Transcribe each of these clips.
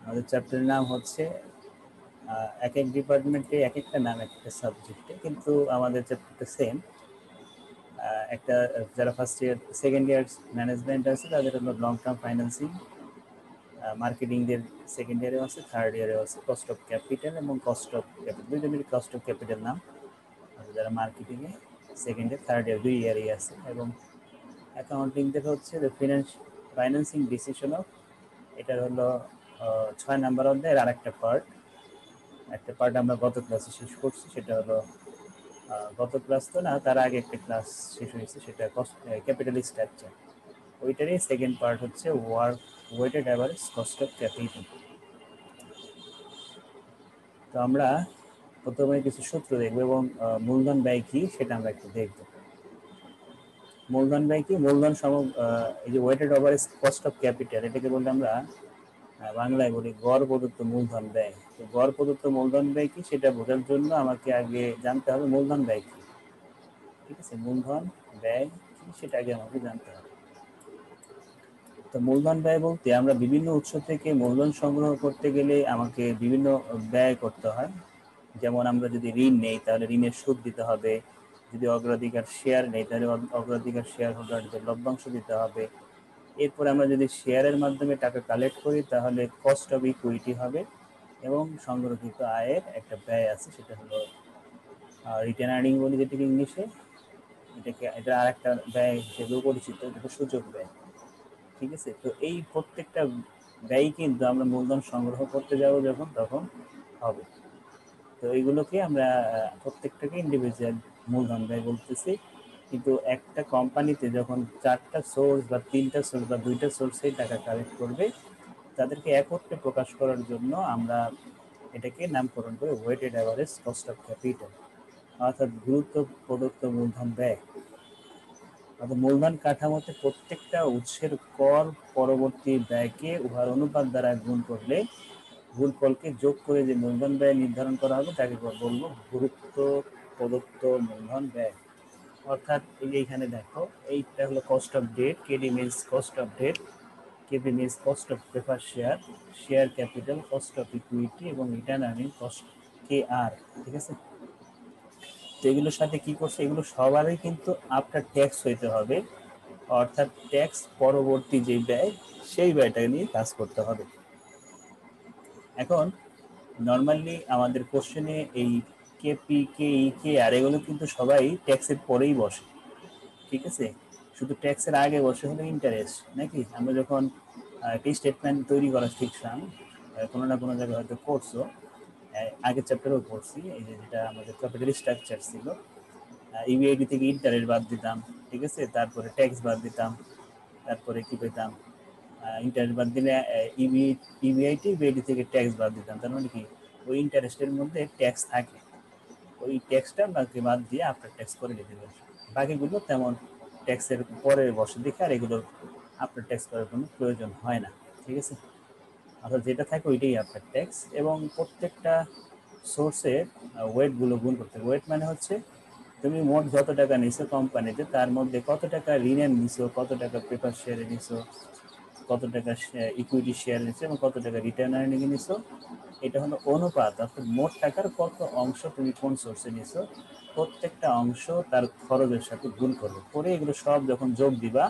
আমাদের চ্যাপ্টারের নাম হচ্ছে এক এক ডিপার্টমেন্টে এক একটা নাম এক একটা সাবজেক্টে, কিন্তু আমাদের চ্যাপ্টারটা সেম। একটা যারা first year second year management আছে তাদের হলো লং টার্ম ফাইন্যান্সিং, মার্কেটিংদের সেকেন্ড ইয়ারেও আছে, থার্ড ইয়ারেও আছে কস্ট অফ ক্যাপিটাল এবং কস্ট অফ ক্যাপিটাল, দুইজনের কস্ট অফ ক্যাপিটাল নাম। যারা মার্কেটিংয়ে সেকেন্ড ইয়ার থার্ড ইয়ার 2 ইয়ারই আছে। এবং অ্যাকাউন্টিংদের হচ্ছে ফাইন্যান্সিং ডিসিশন অফ, এটার হলো 6 নাম্বার অধ্যায়ের আর একটা পার্ট। একটা পার্ট আমরা গত ক্লাসে শেষ করছি, সেটা হলো গত ক্লাস তো না, তার আগে একটা ক্লাস শেষ হয়েছে, সেটা ক্যাপিটাল স্ট্রাকচার। ওইটারই সেকেন্ড পার্ট হচ্ছে weighted average cost of capital. তো আমরা প্রথমে কিছু সূত্র দেখবো এবং মূলধন ব্যয় কি সেটা আমরা একটু দেখব। মূলধন ব্যয় কি? মূলধন এই যে weighted average cost of capital, এটাকে বলতে আমরা বাংলায় বলি গড় প্রদত্ত মূলধন ব্যয়। তো গড় প্রদত্ত মূলধন ব্যয় কি সেটা বোঝার জন্য আমাকে আগে জানতে হবে মূলধন ব্যয় কি। ঠিক আছে, মূলধন ব্যয় কি সেটা আগে আমাকে জানতে হবে। তো মূলধন ব্যয় বলতে আমরা বিভিন্ন উৎস থেকে মূলধন সংগ্রহ করতে গেলে আমাকে বিভিন্ন ব্যয় করতে হয়। যেমন আমরা যদি ঋণ নেই তাহলে ঋণের সুদ দিতে হবে, যদি অগ্রাধিকার শেয়ার নেই তাহলে অগ্রাধিকার শেয়ার হোল্ডারদের লভ্যাংশ দিতে হবে। এরপরে আমরা যদি শেয়ারের মাধ্যমে টাকা কালেক্ট করি তাহলে কস্ট অফ ইকুইটি হবে, এবং সংগ্রহিত আয়ের একটা ব্যয় আছে, সেটা হলো রিটেন আর্নিং বলি যেটাকে ইংলিশে। এটা আর একটা ব্যয় হিসেবেও পরিচিত, যেটা সূচক ব্যয়। ঠিক আছে, তো এই প্রত্যেকটা ব্যয় কিন্তু আমরা মূলধন সংগ্রহ করতে যাব যখন তখন হবে। তো এইগুলোকে আমরা প্রত্যেকটাকে ইন্ডিভিজুয়াল মূলধন ব্যয় বলতেছি। কিন্তু একটা কোম্পানিতে যখন 4টা সোর্স বা 3টা সোর্স বা 2টা সোর্সে টাকা কালেক্ট করবে, তাদেরকে একত্রে প্রকাশ করার জন্য আমরা এটাকে নামকরণ করে weighted average cost of capital, অর্থাৎ গুরুত্ব প্রদত্ত মূলধন ব্যয়। অর্থাৎ মূলধন কাঠামোতে প্রত্যেকটা উৎসের কর পরবর্তী ব্যয়কে উহার অনুপাত দ্বারা গুণ করলে গুণফলকে যোগ করে যে মূলধন ব্যয় নির্ধারণ করা হবে তাকে বলবো গুরুত্ব প্রদত্ত মূলধন ব্যয়। অর্থাৎ এই যে এখানে দেখো, এইটা হলো cost of debt, KD means cost of debt, KP means cost of prefer share, share capital, cost of equity এবং রিটার্ন আর্নিং কস্ট কে আর। ঠিক আছে, তো এগুলোর সাথে কি করছে, এগুলো সবারই কিন্তু আফটার ট্যাক্স হইতে হবে, অর্থাৎ ট্যাক্স পরবর্তী যে ব্যয় সেই ব্যয়টা নিয়ে কাজ করতে হবে। এখন নর্মালি আমাদের কোশ্চেনে এই কেপি কে ই কে আর এগুলো কিন্তু সবাই ট্যাক্সের পরেই বসে। ঠিক আছে, শুধু ট্যাক্সের আগে বসে হলো ইন্টারেস্ট, নাকি? আমরা যখন একটি স্টেটমেন্ট তৈরি করা শিখলাম, কোনো না কোনো জায়গায় হয়তো করছো, আগের চ্যাপ্টারেও পড়ছি, এই যে যেটা আমাদের ক্যাপিটাল স্ট্রাকচার ছিল, ইবিআইডি থেকে ইন্টারেস্ট বাদ দিতাম, ঠিক আছে, তারপরে ট্যাক্স বাদ দিতাম, তারপরে কি পেতাম, ইন্টারেস্ট বাদ দিলে ইবিআইটি ইবিআইডি থেকে ট্যাক্স বাদ দিতাম। তার মানে কি, ওই ইন্টারেস্টের মধ্যে ট্যাক্স থাকে, ওই ট্যাক্সটা বাকি বাদ দিয়ে আফটার ট্যাক্স করে দিতে হবে। বাকিগুলো তেমন ট্যাক্সের পরে বসে দেখে আর এগুলোর আফটার ট্যাক্স করার কোনো প্রয়োজন হয় না। ঠিক আছে, অর্থাৎ যেটা থাকে ওইটাই আফটার ট্যাক্স। এবং প্রত্যেকটা সোর্সের ওয়েটগুলো গুণ করতে হবে। ওয়েট মানে হচ্ছে তুমি মোট যত টাকা নিছো কোম্পানিতে, তার মধ্যে কত টাকা ঋণের নিছো, কত টাকা পেপার শেয়ারে নিছো, কত টাকা ইকুইটি শেয়ার নিছো এবং কত টাকা রিটার্ন আর্নিং নিছো। এটা হলো অনুপাত, অর্থাৎ মোট টাকার কত অংশ তুমি কোন সোর্সে নিছো, প্রত্যেকটা অংশ তার খরচের সাথে গুণ করবে, করে এগুলো সব যখন যোগ দিবা,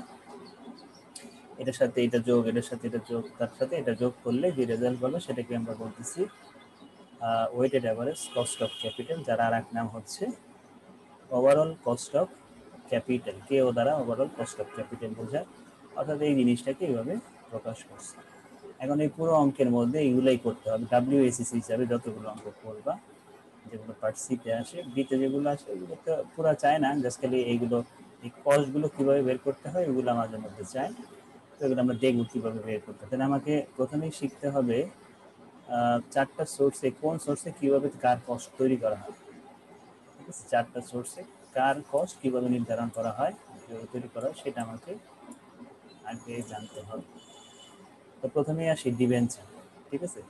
এটার সাথে এটা যোগ, এটার সাথে এটা যোগ, তার সাথে এটা যোগ করলে যে রেজাল্ট পাবে সেটাকে আমরা বলতেছি weighted average cost of capital, যার আর এক নাম হচ্ছে overall cost of capital. K O দ্বারা ওভারঅল কস্ট অফ ক্যাপিটাল বোঝায়, অর্থাৎ এই জিনিসটাকে এইভাবে প্রকাশ করছে। এখন এই পুরো অঙ্কের মধ্যে এইগুলাই করতে হবে, ডাব্লিউএসিসি হিসাবে যতগুলো অঙ্ক করবা, যেগুলো পার্ট সিতে আসে, বিতে যেগুলো আসে এগুলো তো পুরো চায় না, জাস্ট খালি এইগুলো এই কস্টগুলো কীভাবে বের করতে হয় এগুলো আমাদের মধ্যে চায়। তো এগুলো আমরা দেখবো কীভাবে বের করতে হয়। তাহলে আমাকে প্রথমেই শিখতে হবে 4টা সোর্সে কোন সোর্সে কীভাবে কার কস্ট তৈরি করা হয়। ঠিক আছে, 4টা সোর্সে কার কস্ট কীভাবে নির্ধারণ করা হয়, কীভাবে তৈরি করা হয় সেটা আমাকে আগে জানতে হবে। তো প্রথমেই আসি ডিবেঞ্চার। ঠিক আছে,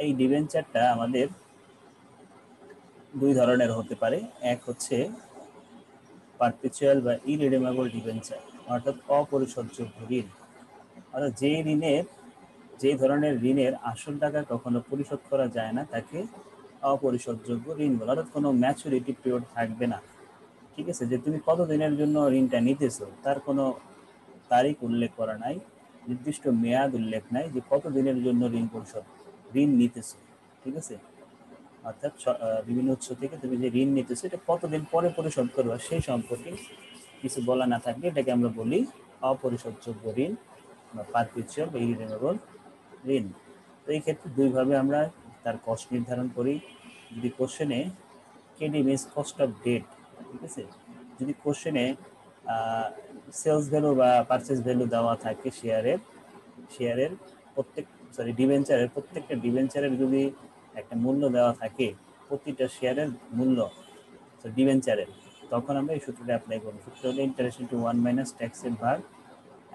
এই ডিবেঞ্চারটা আমাদের দুই ধরনের হতে পারে। এক হচ্ছে পারপেচুয়াল বা ইরিডিমেবল ডিবেঞ্চার, অর্থাৎ অপরিশোধযোগ্য ঋণ, অর্থাৎ যে ঋণের যে ধরনের ঋণের আসল টাকা কখনো পরিশোধ করা যায় না তাকে অপরিশোধযোগ্য ঋণ বলে। অর্থাৎ কোনো ম্যাচুরিটি পিরিয়ড থাকবে না। ঠিক আছে, যে তুমি কত দিনের জন্য ঋণটা নিতেছো তার কোনো তারিখ উল্লেখ করা নাই, নির্দিষ্ট মেয়াদ উল্লেখ নাই যে কত দিনের জন্য ঋণ নিতেছো। ঠিক আছে, অর্থাৎ বিভিন্ন উৎস থেকে তুমি যে ঋণ নিতেছো এটা কতদিন পরে পরিশোধ করবা সেই সম্পর্কে কিছু বলা না থাকলে এটাকে আমরা বলি অপরিশোধযোগ্য ঋণ বা পারপিচুয়াল বা ইরিডেমেবল ঋণ। তো এই ক্ষেত্রে দুইভাবে আমরা তার কস্ট নির্ধারণ করি। যদি কোশ্চেনে KD means cost of debt, ঠিক আছে, যদি কোশ্চেনে সেলস ভ্যালু বা পারচেস ভ্যালু দেওয়া থাকে শেয়ারের প্রত্যেকটা ডিবেঞ্চারের যদি একটা মূল্য দেওয়া থাকে, প্রতিটা শেয়ারের মূল্য ডিবেঞ্চারের, তখন আমরা এই সূত্রটা অ্যাপ্লাই করব। সূত্র হলো ইন্টারেস্ট ইন্টু 1 মাইনাস ট্যাক্সের ভাগ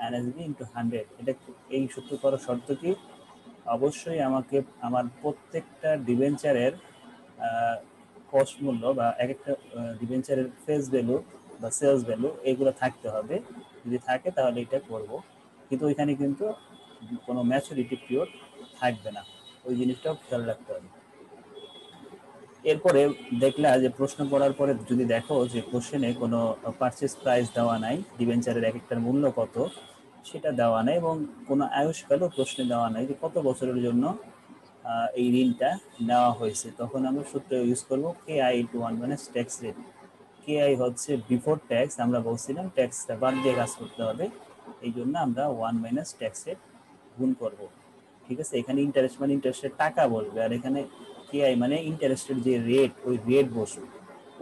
এনএসবি ইন্টু 100। এটা এই সূত্র করার শর্ত কি, অবশ্যই আমাকে আমার প্রত্যেকটা ডিবেঞ্চারের কস্ট মূল্য বা এক একটা ডিবেঞ্চারের ফেস ভ্যালু বা সেলস ভ্যালু এগুলো থাকতে হবে। যদি থাকে তাহলে এটা করব, কিন্তু ওইখানে কিন্তু কোনো ম্যাচুরিটি পিরিয়ড থাকবে না, ওই জিনিসটাও খেয়াল রাখতে হবে। এরপরে দেখলা যে প্রশ্ন পড়ার পরে যদি দেখো যে কোশ্চেনে কোনো পারচেস প্রাইস দেওয়া নাই, ডিবেঞ্চারের এক একটার মূল্য কত সেটা দেওয়া নাই, এবং কোনো আয়ুষ্কালও প্রশ্নে দেওয়া নাই যে কত বছরের জন্য এই ঋণটা নেওয়া হয়েছে, তখন আমরা সূত্র ইউজ করবো K I into 1 minus tax rate. K I হচ্ছে বিফোর ট্যাক্স, আমরা বলছিলাম ট্যাক্সটা বাদ দিয়ে কাজ করতে হবে, এই জন্য আমরা 1 মাইনাস ট্যাক্স রেট গুণ করব। ঠিক আছে, এখানে ইন্টারেস্ট মানে ইন্টারেস্টের টাকা বলবে, আর এখানে কে আই মানে ইন্টারেস্টের যে রেট, ওই রেট বসবে,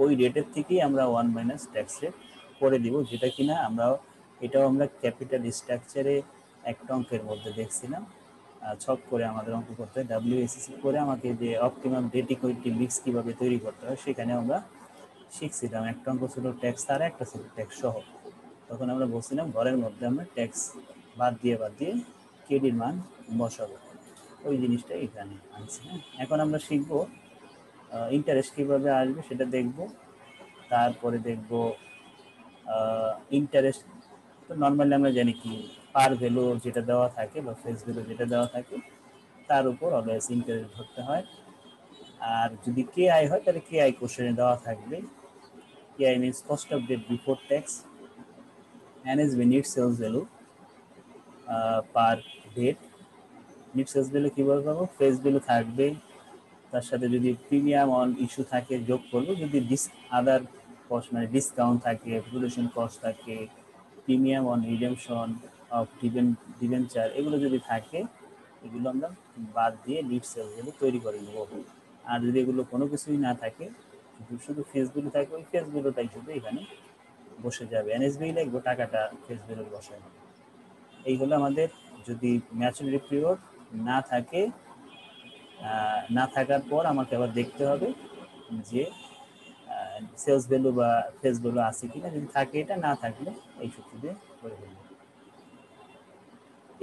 ওই রেটের থেকেই আমরা 1 মাইনাস ট্যাক্স রেট করে দিব, যেটা কিনা এটাও আমরা ক্যাপিটাল স্ট্রাকচারে একটা অঙ্কের মধ্যে দেখছিলাম। ছক করে আমাদের অঙ্ক করতে হয়, WSC করে আমাকে যে অপটিমাম ডেট ইকুইটি মিক্স কীভাবে তৈরি করতে হয় সেখানে আমরা শিখছিলাম। একটা অঙ্ক ছিল ট্যাক্স আর একটা ছিল ট্যাক্স সহ। তখন আমরা বলছিলাম ঘরের মধ্যে আমরা ট্যাক্স বাদ দিয়ে কেডির মান বসাবো, ওই জিনিসটা এখানে আনছি। হ্যাঁ, এখন আমরা শিখবো ইন্টারেস্ট কীভাবে আসবে সেটা দেখব। তারপরে দেখব ইন্টারেস্ট, তো নর্মালি আমরা জানি কি পার ভ্যালু যেটা দেওয়া থাকে বা ফেস ভ্যালু যেটা দেওয়া থাকে তার উপর অলওয়েজ ইন্টারেস্ট ধরতে হয়। আর যদি কে আই হয় তাহলে কে আই কোশ্চেনে দেওয়া থাকবে। K I means cost of debt before tax, NSB net sales value per debt. Net sales value কীভাবে পাবো, ফেস ভ্যালু থাকবে, তার সাথে যদি প্রিমিয়াম অন ইস্যু থাকে যোগ করবো, যদি আদার কস্ট মানে ডিসকাউন্ট থাকে, রেপুটেশন কস্ট থাকে, premium on redemption of debenture, এগুলো যদি থাকে এগুলো আমরা বাদ দিয়ে নিট সেলস ভ্যালু তৈরি করে নেব। আর যদি এগুলো কোনো কিছুই না থাকে, শুধু ফেস ভ্যালু থাকে, ওই ফেস ভ্যালুটাই শুধু এখানে বসে যাবে, এনএসবি লিখবো, টাকাটা ফেস ভ্যালু বসে। এই হলো আমাদের, যদি ম্যাচুরিটি পিরিয়ড না থাকে, না থাকার পর আমাকে আবার দেখতে হবে যে সেলস ভ্যালু বা ফেস ভ্যালু আছে কিনা, যদি থাকে এটা, না থাকলে এই সূত্র দিয়ে করে ফেলবো।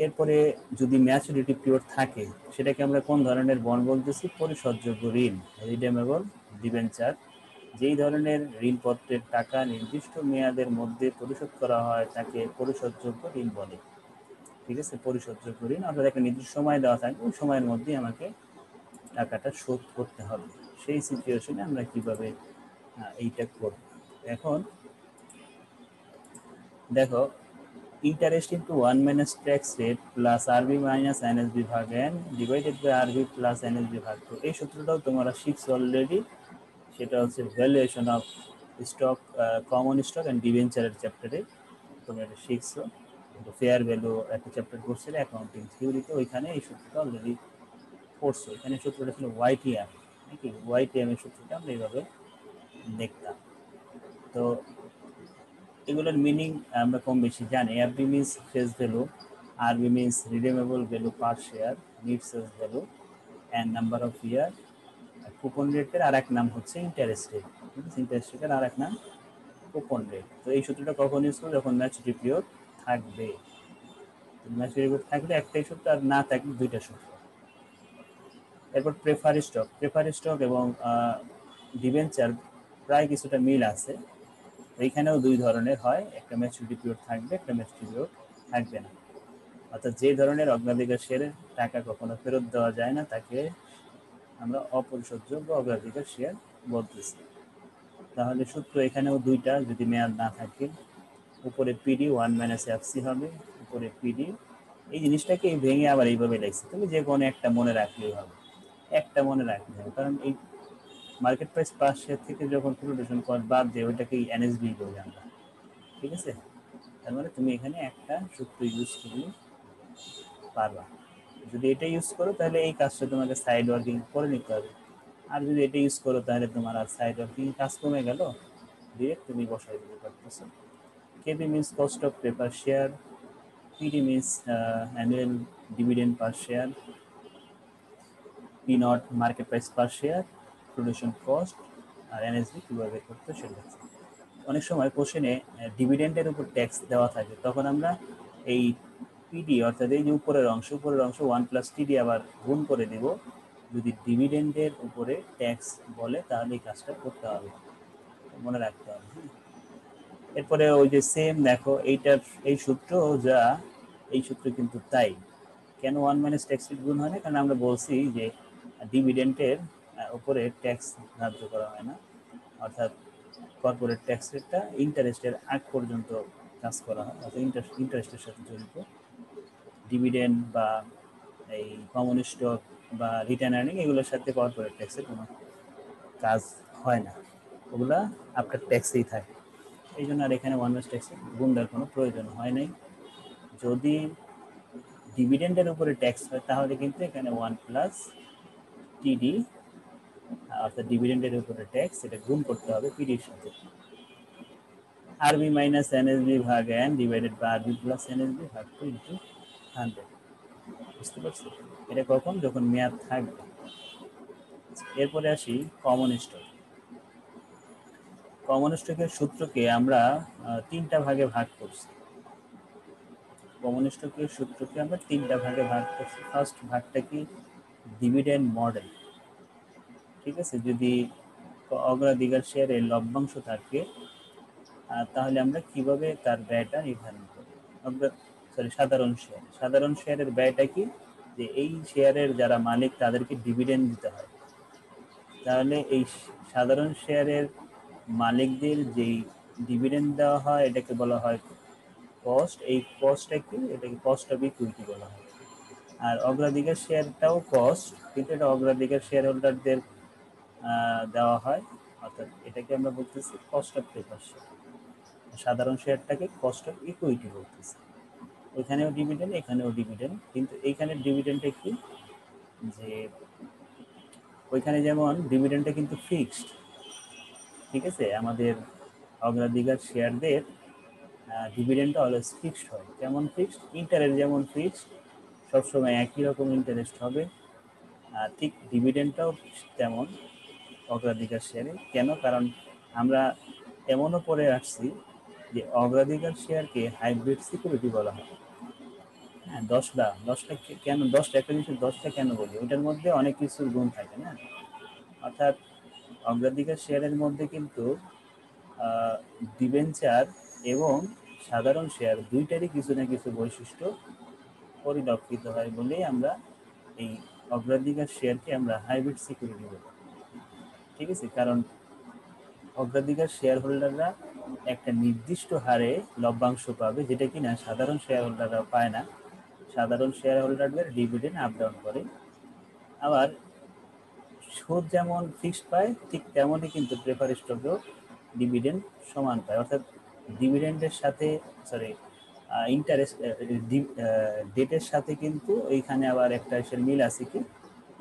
এরপরে যদি ম্যাচুরিটি পিরিয়ড থাকে সেটাকে আমরা কোন ধরনের বন্ড বলতেছি, পরিশোধযোগ্য ঋণ, রিডেমেবল ডিবেঞ্চার। যেই ধরনের ঋণপত্রের টাকা নির্দিষ্ট মেয়াদের মধ্যে পরিশোধ করা হয় তাকে পরিশোধযোগ্য ঋণ বলে। ঠিক আছে, পরিশোধযোগ্য ঋণ অর্থাৎ একটা নির্দিষ্ট সময় দেওয়া থাকবে, ওই সময়ের মধ্যেই আমাকে টাকাটা শোধ করতে হবে। সেই সিচুয়েশনে আমরা কিভাবে এইটা করব। এখন দেখো, interest into 1 minus tax rate plus RB minus NSB ভাগ N divided by RB plus NSB ভাগ 2, এই সূত্রটাও তোমরা শিখছো অলরেডি। সেটা হচ্ছে valuation of stock, common stock and ডিবেঞ্চারের চ্যাপ্টারে তোমরা এটা শিখছো। ফেয়ার ভ্যালু একটা চ্যাপ্টার করছিলে অ্যাকাউন্টিং থিওরিতে, ওইখানে এই সূত্রটা অলরেডি পড়ছো। এখানে সূত্রটা ছিল ওয়াইটিএম, নাকি ওয়াইটিএম এর সূত্রটা আমরা এইভাবে দেখতাম। তো এগুলোর মিনিং আমরা কম বেশি জানি। FB means face value, RB means redeemable value per share, net sales value and number of year. Coupon রেটের আর এক নাম হচ্ছে ইন্টারেস্ট রেট, ইন্টারেস্ট রেটের আর এক নাম কুপন রেট। তো এই সূত্রটা কখন ইউজ করবো, যখন ম্যাচুরিটি পিরিয়ড থাকবে। ম্যাচুরিটি পিরিয়ড থাকলে একটাই সূত্র, আর না থাকলে দুইটা সূত্র। এরপর প্রেফার স্টক এবং ডিবেঞ্চার প্রায় কিছুটা মিল আছে, এইখানেও দুই ধরনের হয়, একটা ম্যাচুরিটি পিরিয়ড থাকবে, একটা ম্যাচুরিটি পিরিয়ড থাকবে না। অর্থাৎ যে ধরনের অগ্রাধিকার শেয়ারে টাকা কখনো ফেরত দেওয়া যায় না তাকে আমরা অপরিশোধযোগ্য অগ্রাধিকার শেয়ার বলতেছি। তাহলে সূত্র এখানেও দুইটা, যদি মেয়াদ না থাকে উপরে পিডি 1 - এফসি হবে, উপরে পিডি। এই জিনিসটাকে ভেঙে আবার এইভাবে লিখছি, তুমি যে কোনো একটা মনে রাখলেই হবে, একটা মনে রাখতে হবে, কারণ এই মার্কেট প্রাইস পার শেয়ার থেকে যখন ফ্লোটেশন কস্ট বাদ দিয়ে ওইটাকেই এনএসবি বলি আমরা, ঠিক আছে? তার মানে তুমি এখানে একটা সূত্র ইউজ করলে পারবা। যদি এটা ইউজ করো তাহলে এই কাজটা তোমাকে সাইড ওয়ার্কিং করে নিতে হবে, আর যদি এটা ইউজ করো তাহলে তোমার আর সাইড ওয়ার্কিং কাজ কমে গেল, ডিরেক্ট তুমি বসাই দিতে পারতেছো। KB means cost of paper share, PD means annual dividend per share, P naught market price per share, production cost, আর এনএসবি কীভাবে করতে সেটা। অনেক সময় কোশ্চেনে ডিভিডেন্ডের উপর ট্যাক্স দেওয়া থাকে, তখন আমরা এই পিডি অর্থাৎ এই যে উপরের অংশ 1 + টিডি আবার গুণ করে দেব। যদি ডিভিডেন্ডের উপরে ট্যাক্স বলে তাহলে এই কাজটা করতে হবে, মনে রাখতে হবে। এরপরে ওই যে সেম দেখো এইটার এই সূত্র যা, এই সূত্র কিন্তু তাই। কেন 1 - ট্যাক্স গুণ হয় না? কারণ আমরা বলছি যে ডিভিডেন্ডের উপরে ট্যাক্স ধার্য করা হয় না, অর্থাৎ কর্পোরেট ট্যাক্স রেটটা ইন্টারেস্টের আগ পর্যন্ত কাজ করা হয়, অর্থাৎ ইন্টারেস্টের সাথে জড়িত। ডিভিডেন্ড বা এই কমন স্টক বা রিটার্ন আর্নিং এগুলোর সাথে কর্পোরেট ট্যাক্সের কোনো কাজ হয় না, ওগুলা আফটার ট্যাক্সেই থাকে। এই জন্য আর এখানে 1 ট্যাক্সের গুণ দেওয়ার কোনো প্রয়োজন হয় নাই। যদি ডিভিডেন্ডের উপরে ট্যাক্স হয় তাহলে কিন্তু এখানে 1 + টিডি অর্থাৎ ডিভিডেন্ডের উপরে ট্যাক্স, এটা গুণ করতে হবে পিডির সাথে। আরবি মাইনাস এনএসবি ভাগ N divided by RB plus NSB ভাগ 2 × 100। বুঝতে পারছি? এটা কখন? যখন মেয়াদ থাকবে। এরপরে আসি কমন স্টক। কমন স্টকের সূত্রকে আমরা তিনটা ভাগে ভাগ করছি। কমন স্টকের সূত্রকে আমরা তিনটা ভাগে ভাগ করছি। ফার্স্ট ভাগটা কি? ডিভিডেন্ড মডেল, ঠিক আছে? যদি অগ্রাধিকার শেয়ারের লভ্যাংশ থাকে তাহলে আমরা কিভাবে তার ব্যয়টা নির্ধারণ করি। সাধারণ শেয়ারের ব্যয়টা কি? যে এই শেয়ারের যারা মালিক তাদেরকে ডিভিডেন্ড দিতে হয়, তাহলে এই সাধারণ শেয়ারের মালিকদের যেই ডিভিডেন্ড দেওয়া হয় এটাকে বলা হয় কস্ট। এই কস্টটা কি? এটাকে কস্ট অফ ইকুইটি বলা হয়। আর অগ্রাধিকার শেয়ারটাও কস্ট, কিন্তু এটা অগ্রাধিকার শেয়ার হোল্ডারদের দেওয়া হয়, অর্থাৎ এটাকে আমরা বলতেছি কস্ট অফ পেপার শেয়ার। সাধারণ শেয়ারটাকে কস্ট অফ ইকুইটি বলতেছি। ওইখানেও ডিভিডেন্ড, এখানেও ডিভিডেন্ড, কিন্তু এইখানের ডিভিডেন্ডটা কি? যে ওইখানে যেমন ডিভিডেন্ডটা কিন্তু ফিক্সড, ঠিক আছে? আমাদের অগ্রাধিকার শেয়ারদের ডিভিডেন্ডটা অলওয়েজ ফিক্সড হয়। কেমন ফিক্সড? ইন্টারেস্ট যেমন ফিক্সড, সবসময় একই রকম ইন্টারেস্ট হবে, আর ঠিক ডিভিডেন্ডটাও তেমন অগ্রাধিকার শেয়ারে। কেন? কারণ আমরা এমনও পরে আসছি যে অগ্রাধিকার শেয়ারকে হাইব্রিড সিকিউরিটি বলা হয়। হ্যাঁ, 10টা কেন 10টা? একটা জিনিসের 10টা কেন বলি? ওইটার মধ্যে অনেক কিছুর গুণ থাকে না, অর্থাৎ অগ্রাধিকার শেয়ারের মধ্যে কিন্তু ডিবেঞ্চার এবং সাধারণ শেয়ার দুইটারই কিছু না কিছু বৈশিষ্ট্য পরিলক্ষিত হয় বলেই আমরা এই অগ্রাধিকার শেয়ারকে আমরা হাইব্রিড সিকিউরিটি বলি, ঠিক আছে? কারণ অগ্রাধিকার শেয়ার হোল্ডাররা একটা নির্দিষ্ট হারে লভ্যাংশ পাবে, যেটা কিনা সাধারণ শেয়ার হোল্ডাররা পায় না। সাধারণ শেয়ার হোল্ডারদের ডিভিডেন্ড আপ ডাউন করে। আবার সুদ যেমন ফিক্সড পায়, ঠিক তেমনই কিন্তু প্রেফার স্টকেও ডিভিডেন্ড সমান পায়, অর্থাৎ ডিভিডেন্ডের সাথে ইন্টারেস্ট ডেটের সাথে কিন্তু এইখানে আবার একটা এসে মিল আছে কি,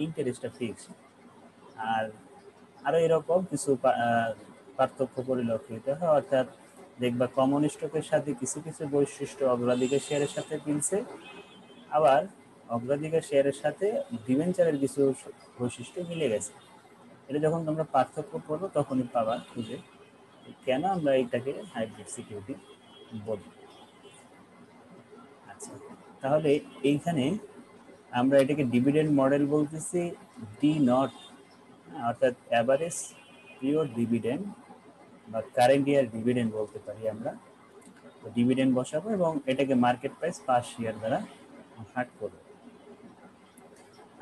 ইন্টারেস্টটা ফিক্সড। আর আরও এরকম কিছু পার্থক্য পরিলক্ষিত হয়, অর্থাৎ দেখবা কমন স্টকের সাথে কিছু কিছু বৈশিষ্ট্য অগ্রাধিকার শেয়ারের সাথে মিলছে, আবার অগ্রাধিকার শেয়ারের সাথে ডিবেঞ্চারের কিছু বৈশিষ্ট্য মিলে গেছে। এটা যখন তোমরা পার্থক্য করবো তখনই পাবা খুঁজে কেন আমরা এটাকে হাইব্রিড সিকিউরিটি বলি। আচ্ছা, তাহলে এইখানে আমরা এটাকে ডিভিডেন্ড মডেল বলতেছি, ডি নট, অর্থাৎ অ্যাভারেজ পিওর ডিভিডেন্ড বা কারেন্ট ইয়ার ডিভিডেন্ড বলতে পারি আমরা। ডিভিডেন্ড বসাবো এবং এটাকে মার্কেট প্রাইস পার শেয়ার দ্বারা ভাগ করব।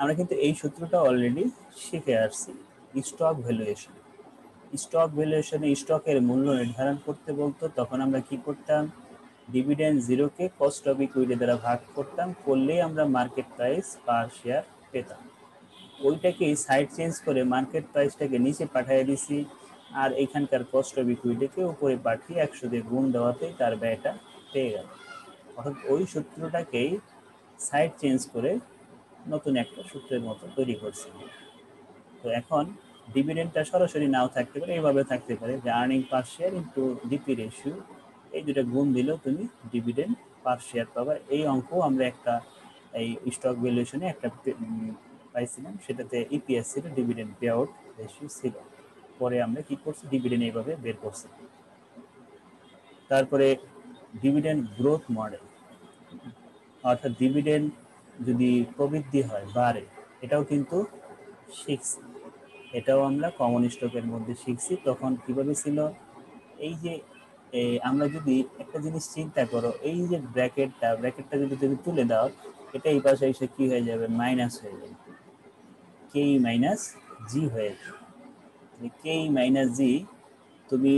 আমরা কিন্তু এই সূত্রটা অলরেডি শিখে আসছি। স্টক ভ্যালুয়েশন, স্টক ভ্যালুয়েশনে স্টকের মূল্য নির্ধারণ করতে বলতো, তখন আমরা কি করতাম, ডিভিডেন্ড জিরোকে কস্ট অফ ইকুইটি দ্বারা ভাগ করতাম, করলেই আমরা মার্কেট প্রাইস পার শেয়ার পেতাম। ওইটাকে সাইড চেঞ্জ করে মার্কেট প্রাইসটাকে নিচে পাঠিয়ে দিছি, আর এখানকার কস্ট অফ ইকুইটিকে উপরে পাঠিয়ে 100 দিয়ে গুণ দেওয়াতেই তার ব্যয়টা পেয়ে গেল। অর্থাৎ ওই সূত্রটাকেই সাইড চেঞ্জ করে নতুন একটা সূত্রের মতো তৈরি করছি। তো এখন ডিভিডেন্ডটা সরাসরি নাও থাকতে পারে, এইভাবে থাকতে পারে যে আর্নিং পার শেয়ার ইন্টু ডিপি রেশিও, এই দুটো গুণ দিলেও তুমি ডিভিডেন্ড পার শেয়ার পাবা। এই অঙ্ক আমরা একটা এই স্টক ভ্যালুয়েশনে একটা পাইছিলাম, সেটাতে ইপিএস ছিল, ডিভিডেন্ড পে আউট রেশিও ছিল। পরে আমরা কি করছি, ডিভিডেন্ড এইভাবে বের করছি। তারপরে ডিভিডেন্ড গ্রোথ মডেল, অর্থাৎ ডিভিডেন্ড যদি প্রবৃদ্ধি হয়, বাড়ে, এটাও কিন্তু শিখছি। এটাও আমরা কমন স্টকের মধ্যে শিখছি। তখন কিভাবে ছিল, এই যে আমরা যদি একটা জিনিস চিন্তা করো, এই যে ব্র্যাকেটটা যদি তুমি তুলে দাও, এটা এই পাশে এসে কি হয়ে যাবে, মাইনাস হয়ে যাবে, কে মাইনাস জি হয়ে যাবে। কে মাইনাস জি তুমি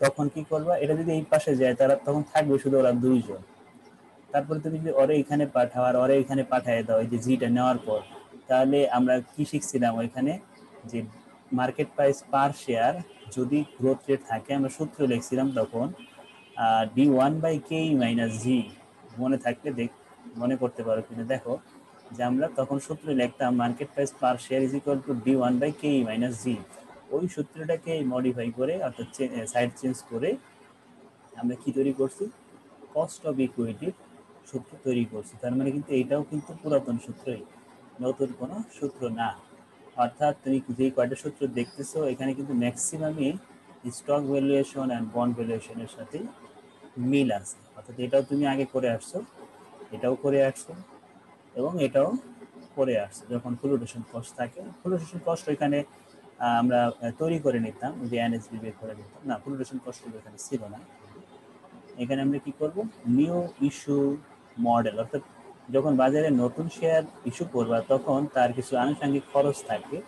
তখন কি করবা, এটা যদি এই পাশে যায় তারা তখন থাকবে শুধু ওরা দুইজন। তারপরে তুমি যদি ওরে এখানে পাঠাও আর ওরে এখানে পাঠিয়ে দাও এই যে জিটা নেওয়ার পর, তাহলে আমরা কি শিখছিলাম ওইখানে, যে মার্কেট প্রাইস পার শেয়ার যদি গ্রোথ রেট থাকে, আমরা সূত্র লিখছিলাম তখন D one by K minus G. মনে থাকলে মনে করতে পারো কিনা দেখো, যে আমরা তখন সূত্র লিখতাম market price per share is equal to D one by K minus G. ওই সূত্রটাকে মডিফাই করে, অর্থাৎ সাইড চেঞ্জ করে আমরা কি তৈরি করছি, কস্ট অফ ইকুইটির সূত্র তৈরি করছি। তার মানে কিন্তু এইটাও কিন্তু পুরাতন সূত্রই, নতুন কোনো সূত্র না। অর্থাৎ তুমি যে কয়টা সূত্র দেখতেছো এখানে কিন্তু ম্যাক্সিমামই স্টক ভ্যালুয়েশন অ্যান্ড বন্ড ভ্যালুয়েশনের সাথে মিল আছে। অর্থাৎ এটাও তুমি আগে করে আসছো, এটাও করে আসছো, এবং এটাও করে আসছে। যখন ফ্লুটেশন কস্ট থাকে, ফ্লুটেশন কস্ট ওইখানে আমরা তৈরি করে নিতাম, যে এনএসবি বের করে নিতাম না, ফ্লুটেশন কস্ট এখানে ছিল না। এখানে আমরা কি করব, নিউ ইস্যু মডেল, অর্থাৎ যখন বাজারে নতুন শেয়ার ইস্যু করবা তখন তার কিছু আনুষঙ্গিক খরচ থাকে,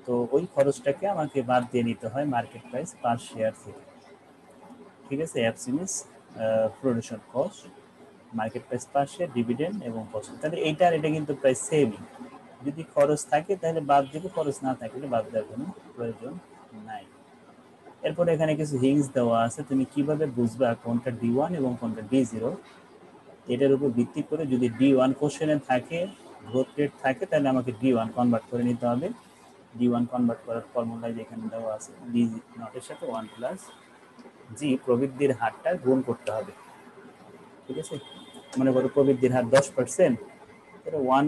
তো ওই খরচটাকে আমাকে বাদ দিয়ে নিতে হয় মার্কেট প্রাইস পার শেয়ার থেকে। ঠিক আছে, অ্যাবসিমিস production cost, market price per share, dividend এবং কস্ট। তাহলে এইটা আর এটা কিন্তু প্রায় সেমই। যদি খরচ থাকে তাহলে বাদ দেবে, খরচ না থাকলে বাদ দেওয়ার কোনো প্রয়োজন নাই। এরপরে এখানে কিছু হিংস দেওয়া আছে, তুমি কিভাবে বুঝবা কোনটা ডি ওয়ান এবং কোনটা ডি জিরো, এটার উপর ভিত্তি করে যদি ডি ওয়ান কোশ্চেনে থাকে, গ্রোথ রেট থাকে, তাহলে আমাকে ডি ওয়ান কনভার্ট করে নিতে হবে। ডি ওয়ান কনভার্ট করার ফর্মুলা যেখানে দেওয়া আছে, ডি নটের সাথে ওয়ান প্লাস জি প্রবৃদ্ধির হারটা গুণ করতে হবে। ঠিক আছে, মনে করো প্রবৃদ্ধির হার 10%, তাহলে 1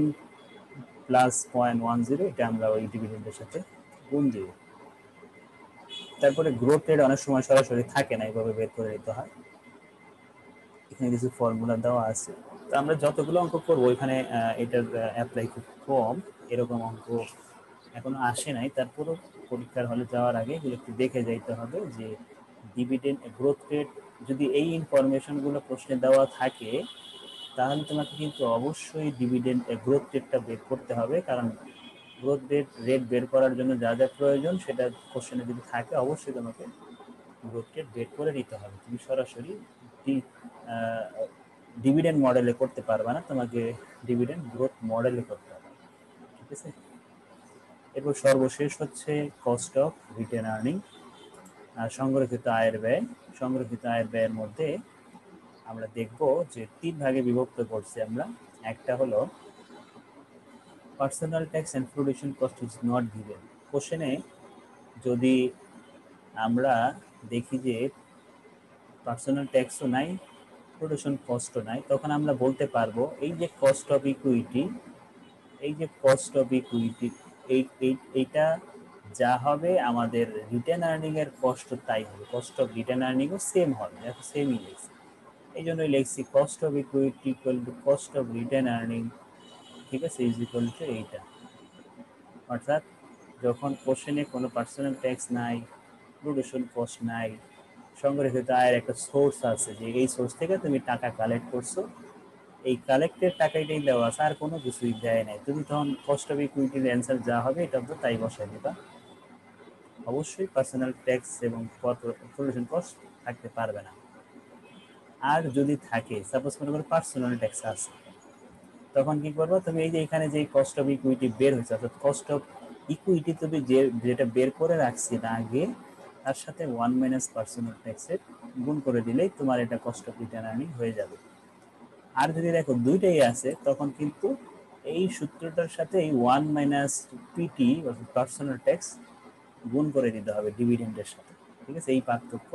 প্লাস 0.10, এটা আমরা ওই ডিভিডেন্ডের সাথে গুণ দিব। তারপরে গ্রোথ রেট অনেক সময় সরাসরি থাকে না, এইভাবে বের করে নিতে হয়। এখানে কিছু ফর্মুলা দেওয়া আছে, তো আমরা যতগুলো অঙ্ক করবো এখানে এটার অ্যাপ্লাই খুব কম, এরকম অঙ্ক এখনো আসে নাই। তারপরও পরীক্ষার হলে যাওয়ার আগে এগুলো একটু দেখে যাইতে হবে, যে ডিভিডেন্ড গ্রোথ রেট যদি এই ইনফরমেশনগুলো প্রশ্নে দেওয়া থাকে, তাহলে তোমাকে কিন্তু অবশ্যই ডিভিডেন্ড গ্রোথ রেটটা বের করতে হবে। কারণ গ্রোথ রেট বের করার জন্য যা যা প্রয়োজন সেটা কোশ্চেনে যদি থাকে, অবশ্যই তোমাকে গ্রোথ রেট বের করে নিতে হবে। তুমি সরাসরি ডিভিডেন্ড মডেলে করতে পারবে না, তোমাকে ডিভিডেন্ড গ্রোথ মডেলে করতে হবে। ঠিক আছে, এরপর সর্বশেষ হচ্ছে কস্ট অফ রিটেন আর্নিং, সংরক্ষিত আয়ের ব্যয়। সংরক্ষিত আয়ের ব্যয়ের মধ্যে আমরা দেখব যে 3 ভাগে বিভক্ত করছি আমরা। একটা হলো personal tax and production cost is not given. কোশ্চেনে যদি আমরা দেখি যে পার্সোনাল ট্যাক্সও নাই, প্রোডাকশন কস্টও নাই, তখন আমরা বলতে পারবো এই যে কস্ট অফ ইকুইটি, এই যে কস্ট অফ ইকুইটি, এইটা যা হবে আমাদের রিটেন আর্নিং এর কস্ট তাই হবে, কস্ট অফ রিটেন আর্নিংও সেম হবে, দেখো সেমই লিখছি। এই জন্যই লিখছি cost of equity equal to cost of retained earning, ঠিক আছে, ইজ ইকুয়াল টু এইটা। অর্থাৎ যখন কোশ্চেনে কোনো পার্সোনাল ট্যাক্স নাই, প্রোডাকশন কস্ট নাই, সংরক্ষিত আয়ের একটা সোর্স আছে, যে এই সোর্স থেকে তুমি টাকা কালেক্ট করছো, এই কালেক্টেড টাকাটাই দেওয়া আছে, আর কোনো কিছুই দেয় নাই। তুমি তখন কস্ট অফ ইকুইটির অ্যান্সার যা হবে এটা তো তাই বসাই দিবা। অবশ্যই পার্সোনাল ট্যাক্স এবং প্রোডাকশন কস্ট থাকতে পারবে না। আর যদি থাকে, সাপোজ মনে করো পার্সোনাল ট্যাক্স আছে, তখন কি করবো, তুমি এই যে এখানে যে কস্ট অফ ইকুইটি বের হয়েছে, অর্থাৎ কস্ট অফ ইকুইটি তুমি যেটা বের করে রাখছি না আগে, তার সাথে 1 - পার্সোনাল ট্যাক্সের গুণ করে দিলেই তোমার এটা কস্ট অফ রিটার্ন আর্নিং হয়ে যাবে। আর যদি দেখো দুইটাই আছে, তখন কিন্তু এই সূত্রটার সাথে এই 1 - পিটি অর্থাৎ পার্সোনাল ট্যাক্স গুণ করে দিতে হবে ডিভিডেন্ডের সাথে। ঠিক আছে, এই পার্থক্য।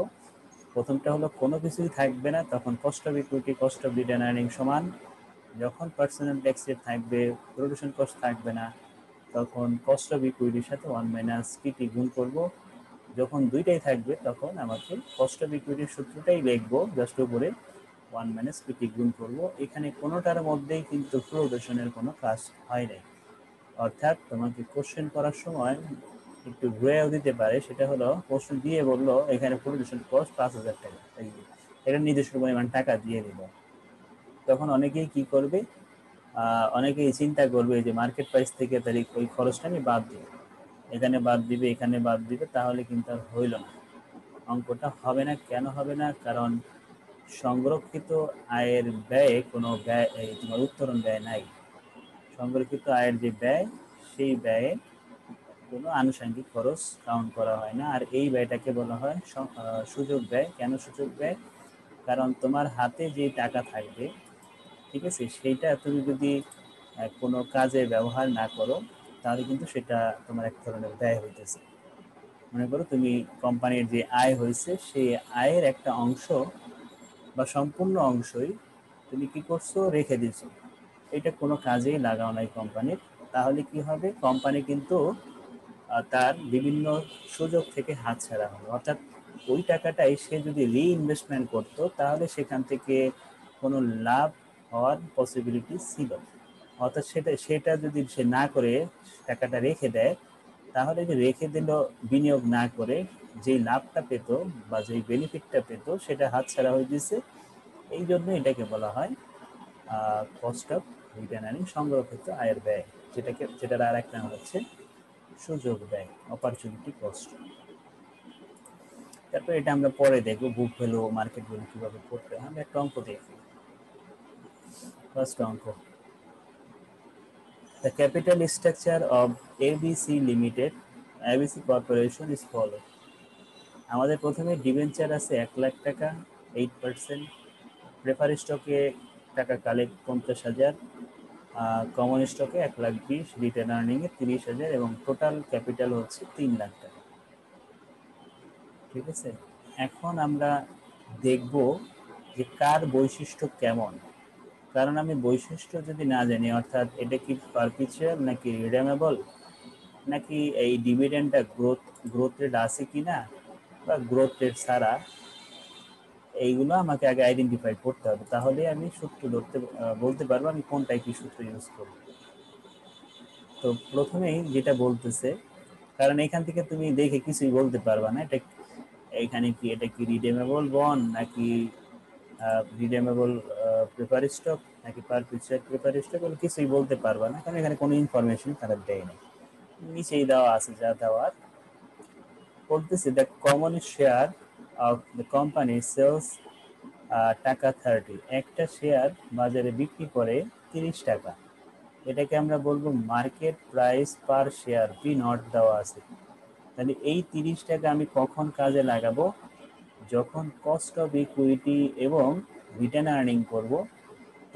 প্রথমটা হলো কোনো কিছুই থাকবে না, তখন cost of equity cost of return earning সমান। যখন পার্সোনাল ট্যাক্সের থাকবে, প্রোডাকশন কস্ট থাকবে না, তখন কস্ট অফ ইকুইটির সাথে 1 - পিটি গুণ করব। যখন দুইটাই থাকবে তখন আমাকে কস্ট অফ ইকুইটির সূত্রটাই লিখবো, জাস্ট উপরে 1 - পিটি গুণ করব। এখানে কোনোটার মধ্যেই কিন্তু প্রোডাকশনের কোনো কাজ হয় নাই। অর্থাৎ তোমাকে কোশ্চেন করার সময় একটু ঘুরেও দিতে পারে, সেটা হলো প্রশ্ন দিয়ে বললো এখানে প্রোডাকশন কস্ট 5,000 টাকা, এটা নিজস্ব পরিমাণ টাকা দিয়ে দিল। তখন অনেকেই কি করবে, অনেকেই চিন্তা করবে যে মার্কেট প্রাইস থেকে তারিখ ওই খরচটা আমি বাদ দিব, এখানে বাদ দিবে এখানে বাদ দিবে, তাহলে কিন্তু আর হইল না, অঙ্কটা হবে না। কেন হবে না? কারণ সংরক্ষিত আয়ের ব্যয়ে কোনো ব্যয়, তোমার উত্তরণ ব্যয় নাই। সংরক্ষিত আয়ের যে ব্যয়, সেই ব্যয়ে কোনো আনুষঙ্গিক খরচ কাউন্ট করা হয় না। আর এই ব্যয়টাকে বলা হয় সুযোগ ব্যয়। কেন সুযোগ ব্যয়? কারণ তোমার হাতে যে টাকা থাকবে, ঠিক আছে, সেইটা তুমি যদি কোনো কাজে ব্যবহার না করো, তাহলে কিন্তু সেটা তোমার এক ধরনের ব্যয় হইতেছে। মনে করো তুমি কোম্পানির যে আয় হয়েছে, সেই আয়ের একটা অংশ বা সম্পূর্ণ অংশই তুমি কি করছো, রেখে দিছো, এটা কোনো কাজেই লাগাও নাই কোম্পানির। তাহলে কি হবে, কোম্পানি কিন্তু তার বিভিন্ন সুযোগ থেকে হাতছাড়া হলো। অর্থাৎ ওই টাকাটাই সে যদি রিইনভেস্টমেন্ট করতো, তাহলে সেখান থেকে কোনো লাভ হওয়ার পসিবিলিটি ছিল। অর্থাৎ সেটা যদি সে না করে টাকাটা রেখে দেয়, তাহলে যে রেখে দিল বিনিয়োগ না করে, যেই লাভটা পেত বা যেই বেনিফিটটা পেত, সেটা হাতছাড়া হয়ে দিয়েছে। এই জন্য এটাকে বলা হয় কস্ট অফ রিটার্ন আর্নিং, সংরক্ষিত আয়ের ব্যয়, যেটার আর এক নাম হচ্ছে সুযোগ ব্যয়, অপরচুনিটি কস্ট। তারপর এটা আমরা পরে দেখবো, বুক ভ্যালু, মার্কেট ভ্যালু কিভাবে করতে হয়। আমরা একটা অঙ্ক দেখি। ফার্স্ট অঙ্ক, the capital structure of ABC Limited, ABC Corporation is follow. আমাদের প্রথমে ডিবেঞ্চার আছে 1,00,000 টাকা, 8%, প্রেফার স্টকে টাকা কালেক্ট 50,000, কমন স্টকে 1,20,000, রিটার্ন আর্নিং এ 30,000 এবং টোটাল ক্যাপিটাল হচ্ছে 3,00,000 টাকা। ঠিক আছে, এখন আমরা দেখব যে কার বৈশিষ্ট্য কেমন। কারণ আমি বৈশিষ্ট্য যদি না জানি, অর্থাৎ এটা কি পারপিচুয়াল নাকি রিডেমেবল, নাকি এই ডিভিডেন্ডটা গ্রোথ রেট আছে কিনা বা গ্রোথ রেট ছাড়া, এইগুলো আমাকে আগে আইডেন্টিফাই করতে হবে। তাহলে আমি সূত্র বলতে পারবো আমি কোনটাই কি সূত্র ইউজ করব। তো প্রথমেই যেটা বলতেছে, কারণ এখান থেকে তুমি দেখে কিছুই বলতে পারবা না এটা এটা কি রিডেমেবল বন্ড নাকি রিডেমেবল প্রেফার স্টক নাকি পারপিচুয়াল প্রেফার স্টক, বলে কিছুই বলতে পারবা না, কারণ এখানে কোনো ইনফরমেশন তারা দেয় না। নিচেই দেওয়া আছে যা দেওয়ার। বলতেছে the common share of the company sales টাকা 30, একটা শেয়ার বাজারে বিক্রি করে 30 টাকা। এটাকে আমরা বলবো market price per share, P not দেওয়া আছে। তাহলে এই 30 টাকা আমি কখন কাজে লাগাবো? যখন কস্ট অফ ইকুইটি এবং রিটার্ন আর্নিং করব,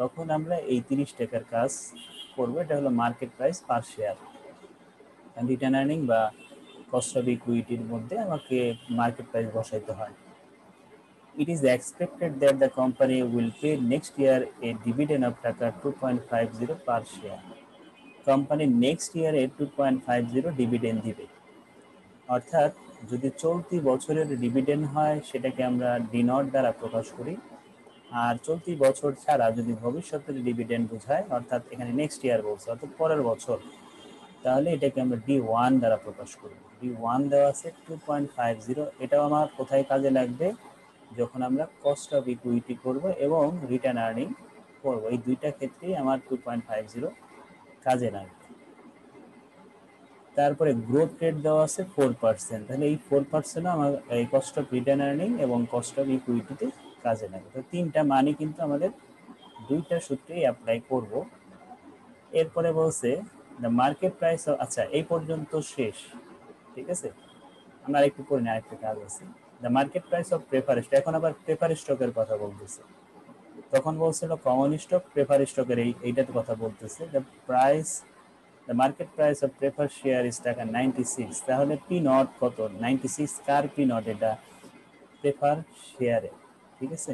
তখন আমরা এই 30 টাকার কাজ করব। এটা হলো market price per share. Return earning বা কস্ট অফ ইকুইটির মধ্যে আমাকে মার্কেট প্রাইস বসাইতে হয়। It is expected that the company will pay next year a dividend of টাকা 2.50 per share. কোম্পানি নেক্সট ইয়ারে 2.50 ডিভিডেন্ড দিবে। অর্থাৎ যদি চলতি বছরের ডিভিডেন্ড হয়, সেটাকে আমরা ডি নট দ্বারা প্রকাশ করি। আর চলতি বছর ছাড়া যদি ভবিষ্যতের ডিভিডেন্ড বোঝায়, অর্থাৎ এখানে নেক্সট ইয়ার বলছে, অর্থাৎ পরের বছর, তাহলে এটাকে আমরা D1 দ্বারা প্রকাশ করব। D1 দেওয়া আছে 2.50। এটাও আমার কোথায় কাজে লাগবে? যখন আমরা কস্ট অফ ইকুইটি করব এবং রিটার্ন আর্নিং করবো, এই দুইটা ক্ষেত্রেই আমার 2.50 কাজে লাগবে। তারপরে গ্রোথ রেট দেওয়া আছে 4%, তাহলে এই 4% আমার এই কস্ট অফ রিটার্ন আর্নিং এবং কস্ট অফ ইকুইটিতে কাজে লাগে। তো তিনটা মানই কিন্তু আমাদের দুইটা সূত্রেই অ্যাপ্লাই করব। এরপরে বলছে দ্য মার্কেট প্রাইস, আচ্ছা এই পর্যন্ত শেষ, ঠিক আছে। আমরা একটু করে নিই, আরেকটা কাজ আছে। The market price of prefer stock, এখন আবার প্রেফার স্টকের কথা বলতেছে। তখন বলছিল কমন স্টক, প্রেফার স্টকের এইটাতে কথা বলতেছে। The price, the market price of prefer share is টাকা 96, তাহলে পি নট কত? 96 কার পি নট? এটা প্রেফার শেয়ারে, ঠিক আছে।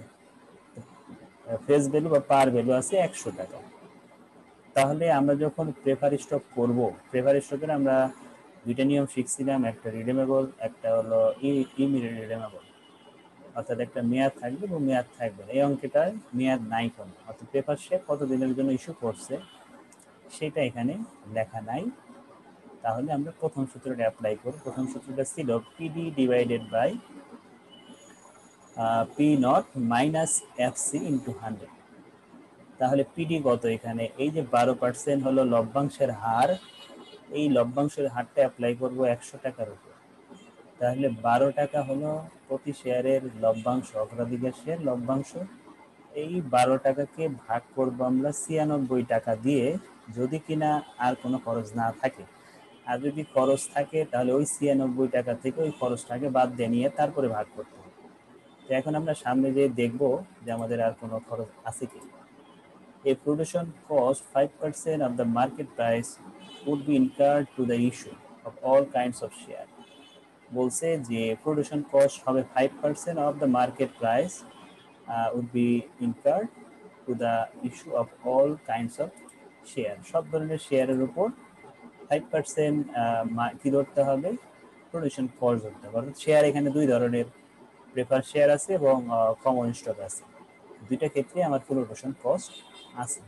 ফেস ভ্যালু বা পার ভ্যালু আছে 100 টাকা। তাহলে আমরা যখন প্রেফার স্টক করব, প্রেফার স্টকের আমরা দুইটা নিয়ম শিখছিলাম, একটা রিডেমেবল, একটা হলো ইমিডিয়েটেবল, অর্থাৎ একটা মেয়াদ থাকবে এবং মেয়াদ থাকবে না। এই অঙ্কটায় মেয়াদ নাই কোনো, অর্থাৎ প্রেফার শেয়ার কতদিনের জন্য ইস্যু করছে সেটা এখানে লেখা নাই। তাহলে আমরা প্রথম সূত্রটা অ্যাপ্লাই করব। প্রথম সূত্রটা ছিল PD divided by P not minus FC into 100। তাহলে পিডি কত এখানে? এই যে 12% হলো লভ্যাংশের হার, এই লভ্যাংশের হারটা অ্যাপ্লাই করব 100 টাকার উপর। তাহলে 12 টাকা হলো প্রতি শেয়ারের লভ্যাংশ, অগ্রাধিকার শেয়ার লভ্যাংশ। এই 12 টাকাকে ভাগ করবো আমরা 96 টাকা দিয়ে, যদি কিনা আর কোনো খরচ না থাকে। আর যদি খরচ থাকে তাহলে ওই 96 টাকা থেকে ওই খরচটাকে বাদ দিয়ে নিয়ে তারপরে ভাগ করতে হবে। তো এখন আমরা সামনে যেয়ে দেখবো যে আমাদের আর কোনো খরচ আছে কি। A production cost 5% of the market price would be incurred to the issue of all kinds of share. বলছে যে প্রোডাকশন কস্ট হবে 5% of the market price would be incurred to the issue of all kinds of share. সব ধরনের শেয়ারের উপর 5% কি ধরতে হবে? প্রোডাকশন কস্ট ধরতে হবে। অর্থাৎ শেয়ার এখানে দুই ধরনের, প্রেফার শেয়ার আছে এবং কমন স্টক আছে। দুইটা ক্ষেত্রে আমার প্রোডাকশন কস্ট আছে।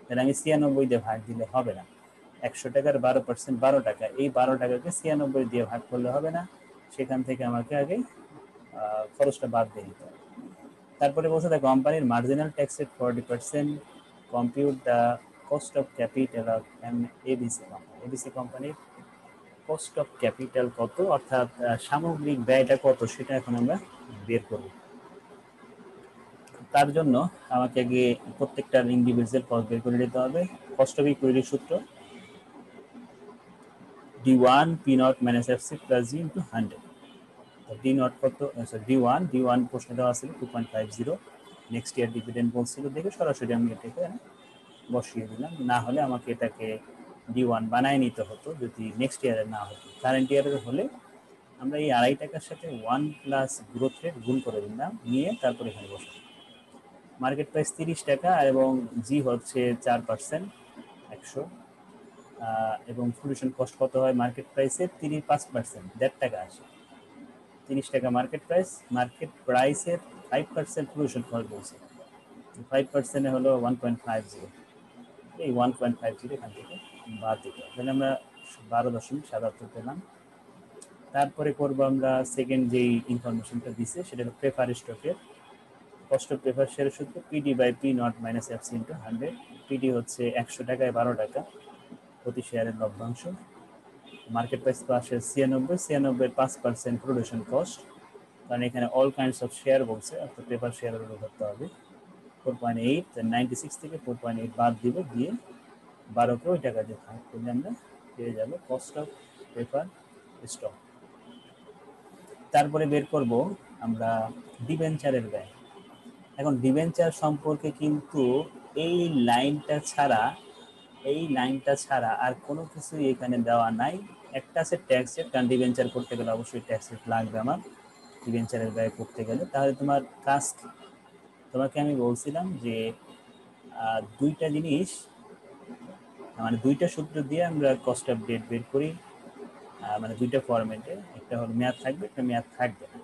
তাহলে আমি 96 দিয়ে ভাগ দিলে হবে না। 100 টাকার 12% 12 টাকা, এই 12 টাকাকে 96 দিয়ে ভাগ করলে হবে না, সেখান থেকে আমাকে আগে খরচটা বাদ দিয়ে দিতে হবে। তারপরে বলছে দ্য কোম্পানির marginal tax rate 40%, compute the cost of capital of ABC company. ABC কোম্পানির কস্ট অফ ক্যাপিটাল কত, অর্থাৎ সামগ্রিক ব্যয়টা কত, সেটা এখন আমরা বের করব। তার জন্য আমাকে আগে প্রত্যেকটা ইন্ডিভিজুয়াল কস্ট বের করে নিতে হবে। কস্ট অফ ইকুইটির সূত্র D1 P naught minus FC plus G into 100। D not কত? ডি ওয়ান প্রশ্ন দেওয়া ছিল 2.50, নেক্সট ইয়ার ডিভিডেন্ড বলছিল দেখে সরাসরি আমি এটাকে বসিয়ে দিলাম। না হলে আমাকে এটাকে D1 বানায় নিতে হতো যদি নেক্সট ইয়ারে না হতো। কারেন্ট ইয়ারের হলে আমরা এই 2.5 টাকার সাথে 1 প্লাস গ্রোথ রেট গুণ করে দিলাম, নিয়ে তারপর এখানে বসাবো। মার্কেট প্রাইস 30 টাকা এবং জি হচ্ছে 4%, 100, এবং প্রোডাকশন কস্ট কত হয় মার্কেট প্রাইসের? 5%, 1.5 টাকা আসে। 30 টাকা মার্কেট প্রাইসের 5% প্রোডাকশন কস্ট বলছে। 5% হলো 1.50, এই 1.50 এখান থেকে বাদ দিতে হবে। তাহলে আমরা 12.77 পেলাম। তারপরে করবো আমরা সেকেন্ড যেই ইনফরমেশনটা দিছে, সেটা হলো প্রেফার স্টকের কস্ট অফ প্রেফার শেয়ারের সূত্র PD by P not minus FC into 100। PD হচ্ছে 100 টাকায় 12 টাকা প্রতি শেয়ারের লভ্যাংশ। মার্কেট প্রাইস পাশে 96, 5% প্রোডাকশন কস্ট, কারণ এখানে অল কাইন্ডস অফ শেয়ার বলছে, অর্থাৎ পেপার শেয়ারের উপর ধরতে হবে। 4.8, 96 থেকে 4.8 বাদ দিব, দিয়ে 12কে ওই টাকা দিয়ে ভাগ করলে আমরা পেয়ে যাবো কস্ট অফ পেপার স্টক। তারপরে বের করব আমরা ডিবেঞ্চারের ব্যয়। এখন ডিবেঞ্চার সম্পর্কে কিন্তু এই লাইনটা ছাড়া আর কোনো কিছুই এখানে দেওয়া নাই। একটা আছে ট্যাক্স রেট, কারণ ডিবেঞ্চার করতে গেলে অবশ্যই ট্যাক্স রেট লাগবে আমার ডিবেঞ্চারের ব্যয় করতে গেলে। তাহলে তোমার কাজ, তোমাকে আমি বলছিলাম যে দুইটা জিনিস, মানে দুইটা সূত্র দিয়ে আমরা কস্ট অফ ডেট বের করি, মানে দুইটা ফরম্যাটে, একটা হলো মেয়াদ থাকবে, একটা মেয়াদ থাকবে না।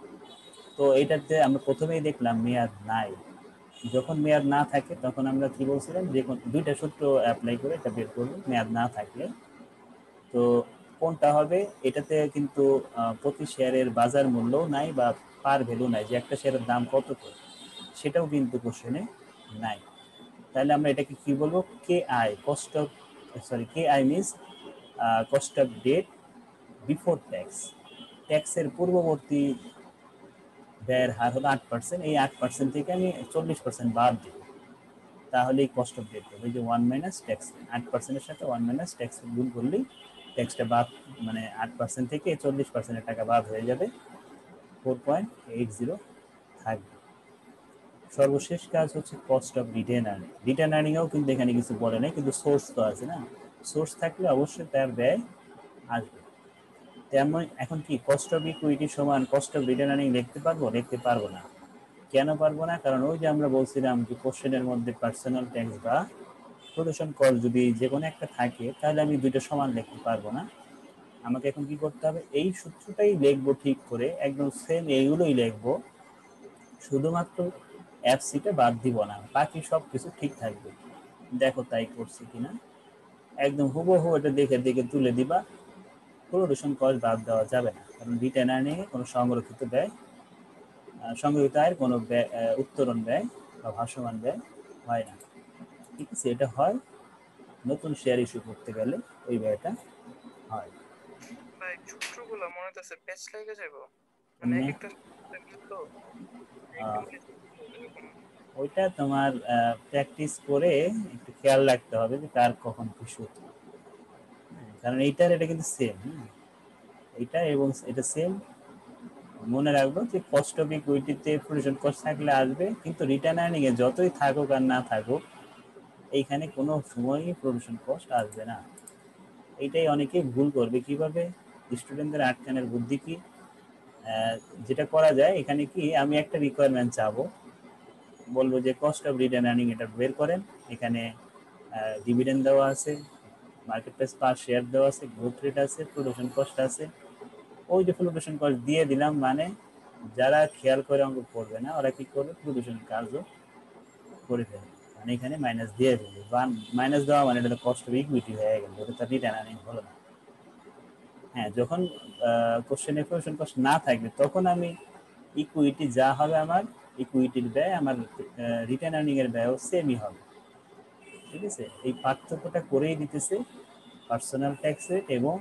তো এইটাতে আমরা প্রথমেই দেখলাম মেয়াদ নাই। যখন মেয়াদ না থাকে তখন আমরা কি বলছিলাম, যে দুইটা সূত্র অ্যাপ্লাই করে এটা বের করবো মেয়াদ না থাকলে। তো কোনটা হবে? এটাতে কিন্তু প্রতি শেয়ারের বাজার মূল্যও নাই বা পার ভ্যালু নাই, যে একটা শেয়ারের দাম কত করে সেটাও কিন্তু কোশ্চেনে নাই। তাহলে আমরা এটাকে কি বলবো, K I cost of, sorry K I means cost of debt before tax. ট্যাক্সের পূর্ববর্তী ব্যয়ের হার হলো 8%, এই 8% থেকে আমি 40% বাদ দিই, তাহলে এই কস্ট অফ ডেট হবে যে 1 মাইনাস ট্যাক্স। 8%-এর সাথে 1 মাইনাস ট্যাক্স গুণ করলেই ট্যাক্সটা বাদ, মানে 8% থেকে 40%-এর টাকা বাদ হয়ে যাবে, 4.80 থাকবে। সর্বশেষ কাজ হচ্ছে cost of retained earning. Retained আর্নিংও কিন্তু এখানে কিছু বলে নাই, কিন্তু সোর্স তো আছে না, সোর্স থাকলে অবশ্যই তার ব্যয় আসবে। তেমন এখন কি কস্ট অফ ইকুইটি সমান কস্ট অফ রিটেন আর্নিং লিখতে পারবো? লিখতে পারবো না। কেন পারবো না? কারণ ওই যে আমরা বলছিলাম যে কোশ্চেনের মধ্যে পার্সোনাল ট্যাক্স বা প্রোডাকশন কস্ট যদি যে কোনো একটা থাকে, তাহলে আমি দুইটা সমান লিখতে পারবো না। আমাকে এখন কি করতে হবে, এই সূত্রটাই লিখবো ঠিক করে, একদম সেম এইগুলোই লিখবো, শুধুমাত্র এফসিটা বাদ দিব না, বাকি সব কিছু ঠিক থাকবে। দেখো তাই করছি কিনা, একদম হুবহু এটা দেখে দেখে তুলে দিবা। প্রোডাকশন কস্ট বাদ দেওয়া যাবে না, কারণ রিটেন আর্নিংয়ে কোনো সংরক্ষিত ব্যয়, সংরক্ষিত আয়ের কোনো উত্তোলন ব্যয় বা ভাসমান ব্যয় হয় না। ঠিক আছে, এটা হয় নতুন শেয়ার ইস্যু করতে গেলে ওই ব্যয়টা হয়। ভাই সূত্রগুলো মনে হচ্ছে পেজ লেগে যাবো, মানে এক মানে একটা তো একটু মিলে এরকম। ওইটা তোমার প্র্যাকটিস করে একটু খেয়াল রাখতে হবে যে কার কখন কি সূত্র, কারণ এইটার এটা কিন্তু সেম, এটা এবং এটা সেম। মনে রাখবো যে কস্ট অফ ইকুইটিতে প্রভিশন কস্ট থাকলে আসবে, কিন্তু রিটার্ন আর্নিং এ যতই থাকুক আর না থাকুক, এইখানে কোনো সময়ই প্রভিশন কস্ট আসবে না। এইটাই অনেকেই ভুল করবে। কিভাবে? স্টুডেন্টদের আটকানোর বুদ্ধি কি, যেটা করা যায় এখানে কি, আমি একটা রিকোয়ারমেন্ট চাবো, বলবো যে কস্ট অফ রিটার্ন আর্নিং এটা বের করেন, এখানে ডিভিডেন্ড দেওয়া আছে, মার্কেট প্রাইস পার শেয়ার দেওয়া আছে, গ্রোথ রেট আছে, প্রোডাকশন কস্ট আছে। ওই যে প্রোডাকশন কস্ট দিয়ে দিলাম, মানে যারা খেয়াল করে অঙ্ক করবে না ওরা কি করবে, প্রোডাকশন কাজও করে ফেলবে, মানে এখানে মাইনাস দিয়ে ফেলবে। মাইনাস দেওয়া মানে এটা কস্ট অফ ইকুইটি হয়ে গেল, ওটা তার রিটার্ন আর্নিং হলো না। হ্যাঁ, যখন কোশ্চেনে প্রভিশন কস্ট না থাকবে তখন আমি ইকুইটি যা হবে, আমার ইকুইটির ব্যয় আমার রিটার্ন আর্নিং এর ব্যয়ও সেমই হবে। ঠিক আছে, এই পার্থক্যটা করেই দিতেছে পার্সোনাল ট্যাক্স রেট এবং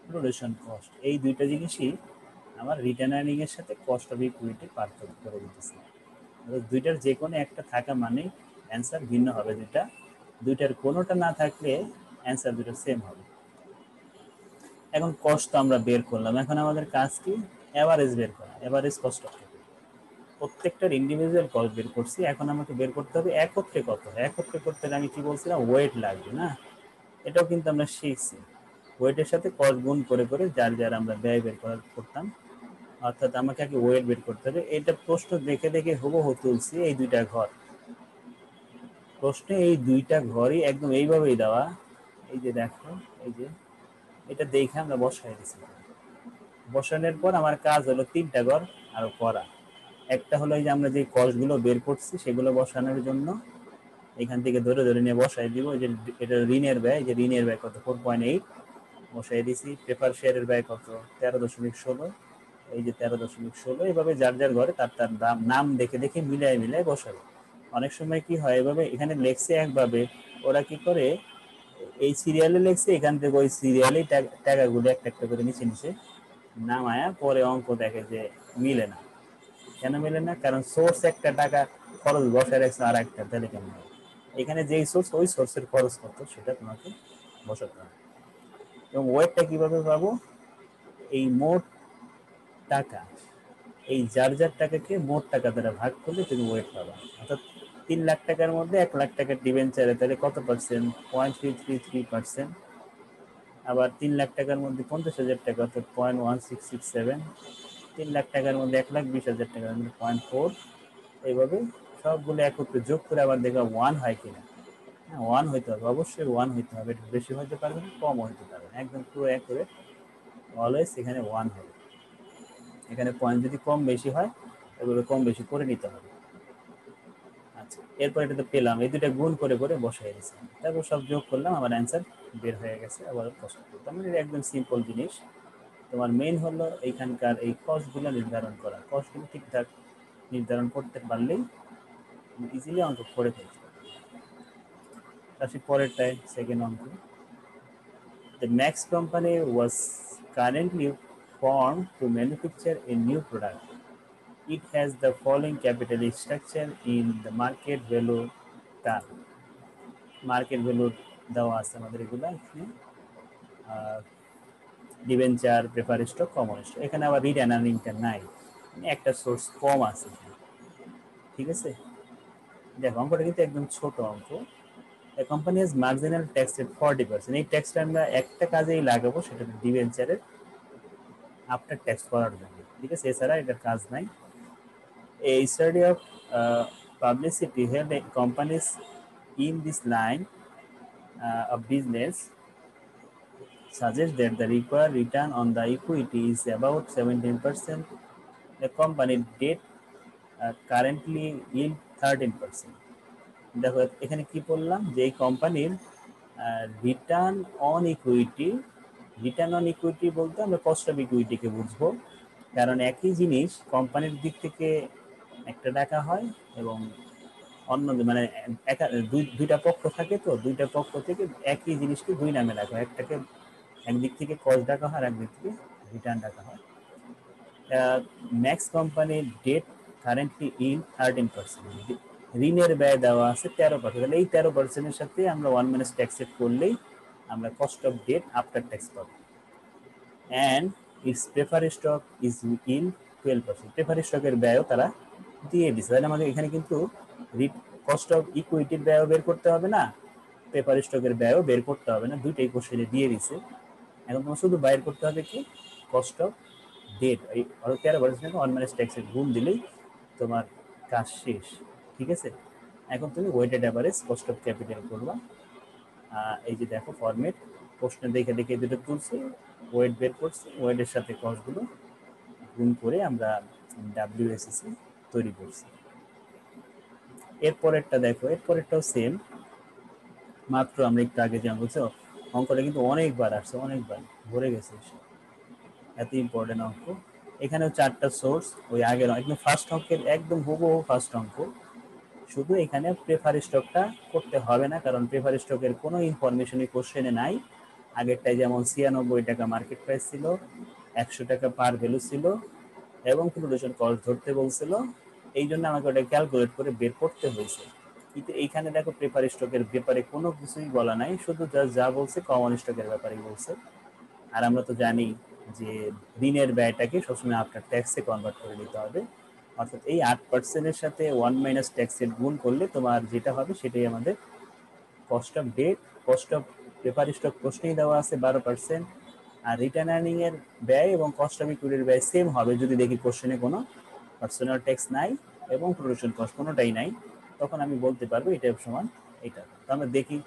প্রোডাকশন কস্ট, এই দুইটা জিনিসই আমার রিটার্ন আর্নিং এর সাথে কস্ট অফ ইকুইটি পার্থক্য করে দিতেছে। দুইটার যে কোনো একটা থাকা মানে অ্যান্সার ভিন্ন হবে, দুইটার কোনোটা না থাকলে অ্যান্সার দুটো সেম হবে। এখন কস্ট তো আমরা বের করলাম, এখন আমাদের কাজ কি, অ্যাভারেজ বের করা, অ্যাভারেজ কস্ট অফ ক্যাপিটাল। প্রত্যেকটার ইন্ডিভিজুয়াল কস্ট বের করছি, এখন আমাকে বের করতে হবে একত্রে কত হয়। একত্রে করতে হলে আমি কি বলছিলাম, ওয়েট লাগবে না, এটাও কিন্তু আমরা শিখছি। ওয়েটের সাথে কস্ট গুণ করে করে যার যার আমরা ব্যয় বের করতাম, অর্থাৎ আমাকে আগে ওয়েট বের করতে হবে। এটা প্রশ্ন দেখে দেখে হুবহু তুলছি, এই দুইটা ঘর, প্রশ্নে এই দুইটা ঘরই একদম এইভাবেই দেওয়া। এই যে দেখো, এই যে এটা দেখে আমরা বসাই দিছি। বসানোর পর আমার কাজ হলো তিনটা ঘর আরো করা। একটা হলো এই যে আমরা যে কস্টগুলো বের করছি সেগুলো বসানোর জন্য এখান থেকে ধরে ধরে নিয়ে বসাই দিব। যে এটা ঋণের ব্যয়, যে ঋণের ব্যয় কত, 4.8 বসাই দিছি। পেপার শেয়ারের ব্যয় কত, 13.16, এই যে 13.16। এভাবে যার যার ঘরে তার তার দাম নাম দেখে দেখে মিলাই মিলাই বসাবে। অনেক সময় কি হয়, এভাবে এখানে লেখছে একভাবে, ওরা কি করে এই সিরিয়ালে লেখছে, এখান থেকে ওই সিরিয়ালেই টাকাগুলো একটা একটা করে নিচে নিচে নামায়া পরে অঙ্ক দেখে যে মিলে না। কেন মিলে না? কারণ সোর্স একটা টাকা খরচ বসায় রাখছে আর একটা, তাহলে কেন হবে? এখানে যেই সোর্স, ওই সোর্সের খরচ কত সেটা তোমাকে বসাতে হবে। এবং ওয়েটটা কিভাবে পাবো, এই মোট টাকা, এই যার যার টাকাকে মোট টাকা দ্বারা ভাগ করলে তুমি ওয়েট পাবা। অর্থাৎ 3 লাখ টাকার মধ্যে 1 লাখ টাকার ডিবেঞ্চারে তাহলে কত পার্সেন্ট, 0.333%। আবার 3 লাখ টাকার মধ্যে 50,000 টাকা, অর্থাৎ 0.1667। 3 লাখ টাকার মধ্যে 1,20,000 টাকার মধ্যে 0.4। এইভাবে সবগুলো একত্রে যোগ করে আবার দেখবা ওয়ান হয় কিনা। হ্যাঁ, ওয়ান হইতে হবে, অবশ্যই ওয়ান হইতে হবে, একটু বেশি হইতে পারবে না, কম হইতে পারবে না, একদম পুরো অ্যাকুরেট অলওয়েজ এখানে ওয়ান হবে। এখানে পয়েন্ট যদি কম বেশি হয় এগুলো কম বেশি করে নিতে হবে। আচ্ছা, এরপর এটা তো পেলাম, এই দুটা গুণ করে করে বসাই দিয়েছি, তারপর সব যোগ করলাম, আমার অ্যান্সার বের হয়ে গেছে। আবার কষ্ট করতাম, মানে একদম সিম্পল জিনিস। তোমার মেইন হলো এইখানকার এই কস্টগুলো নির্ধারণ করা। কস্টগুলো ঠিকঠাক নির্ধারণ করতে পারলেই ইজিলি অঙ্ক করে ফেলতে পারবে। আসি পরেরটায়, সেকেন্ড অঙ্ক। The Max company was currently formed to manufacture a new product. It has the following capital structure in the market value term. Market value দেওয়া আছে আমাদের এগুলা এখানে, debenture, prefer stock, common stock. এখানে আবার রিড অ্যান্ড আর্নিংটা নাই, একটা source কম আছে, ঠিক আছে। দেখো অঙ্কটা কিন্তু একদম ছোট অঙ্ক। A company has marginal tax rate 40%। এই ট্যাক্সটা আমরা একটা কাজেই লাগাবো, সেটা ডিবেঞ্চারের আফটার ট্যাক্স করার জন্য, ঠিক আছে, এছাড়া এটার কাজ নাই। A study of publicity held companies in this line of business suggests that the required return on the equity is about 17%. The company debt currently yield 13%. দেখো এখানে কি বললাম, যে এই কোম্পানির return on equity, return on equity বলতে আমরা cost of ইকুইটিকে বুঝবো, কারণ একই জিনিস কোম্পানির দিক থেকে একটা টাকা হয় এবং অন্য মানে দুইটা পক্ষ থাকে, তো দুইটা পক্ষ থেকে একই জিনিসকে দুই নামে রাখা হয়, একটাকে একদিক থেকে কস্ট ডাকা হয়, একদিক থেকে রিটার্ন ডাকা হয়। ম্যাক্স কোম্পানির ডেট কারেন্টলি ইন 13%, ঋণের ব্যয় দেওয়া আছে 13%, তাহলে এই 13%-এর সাথে আমরা 1 ট্যাক্স সেট করলেই আমরা cost of debt after tax পাবো। And it's prefer stock is in 12%, prefer স্টকের ব্যয়ও তারা দিয়ে দিচ্ছে, তাহলে আমাদের এখানে কিন্তু কস্ট অফ ইকুইটির ব্যয়ও বের করতে হবে না, প্রেফার স্টকের ব্যয়ও বের করতে হবে না, দুইটাই কোশ্চেনে দিয়ে দিছে। এখন তোমার শুধু বাইর করতে হবে কি, কস্ট অফ ডেট, এই 13% 1 ট্যাক্সের গুণ দিলেই তোমার কাজ শেষ, ঠিক আছে। এখন তুমি weighted average cost of capital করবা। এই যে দেখো ফরম্যাট, প্রশ্ন দেখে দেখে দুটো তুলছি, ওয়েট বের করছি, ওয়েটের সাথে কস্টগুলো গুণ করে আমরা ডাব্লিউএসএসি তৈরি করছি। এরপরেরটা দেখো, এরপরেরটাও সেম, মাত্র আমরা একটু আগে যেমন বলছো, অঙ্কটা কিন্তু অনেকবার আসছে, অনেকবার ভরে গেছে, এত ইম্পর্টেন্ট অঙ্ক। এখানেও 4টা সোর্স, ওই আগের একদম ফার্স্ট অঙ্কের একদম হুবহু ফার্স্ট অঙ্ক, শুধু এখানে প্রেফার স্টকটা করতে হবে না, কারণ প্রেফার স্টকের কোনো ইনফরমেশনই কোশ্চেনে নাই। আগেরটাই যেমন 96 টাকা মার্কেট প্রাইস ছিল, 100 টাকা পার ভ্যালু ছিল এবং ফ্লুটেশন কস্ট ধরতে বলছিল, এই জন্য আমাকে ওটা ক্যালকুলেট করে বের করতে হয়েছে। কিন্তু এইখানে দেখো প্রেফার স্টকের ব্যাপারে কোনো কিছুই বলা নাই, শুধু যা বলছে কমন স্টকের ব্যাপারে বলছে। আর আমরা তো জানি যে ঋণের ব্যয়টাকে সবসময় আফটার ট্যাক্সে কনভার্ট করে নিতে হবে, অর্থাৎ এই 8%-এর সাথে 1 ট্যাক্সের গুণ করলে তোমার যেটা হবে সেটাই আমাদের cost of debt. Cost of paper stock প্রশ্নেই দেওয়া আছে 12%, আর রিটার্ন আর্নিং এর ব্যয় এবং কস্ট অফ ইকুইটির ব্যয় সেম হবে যদি দেখি কোশ্চেনে কোনো পার্সোনাল ট্যাক্স নাই এবং প্রোডাকশন কস্ট কোনোটাই নাই, তখন আমি বলতে পারবো এটা সমান এটা। তো আমরা দেখি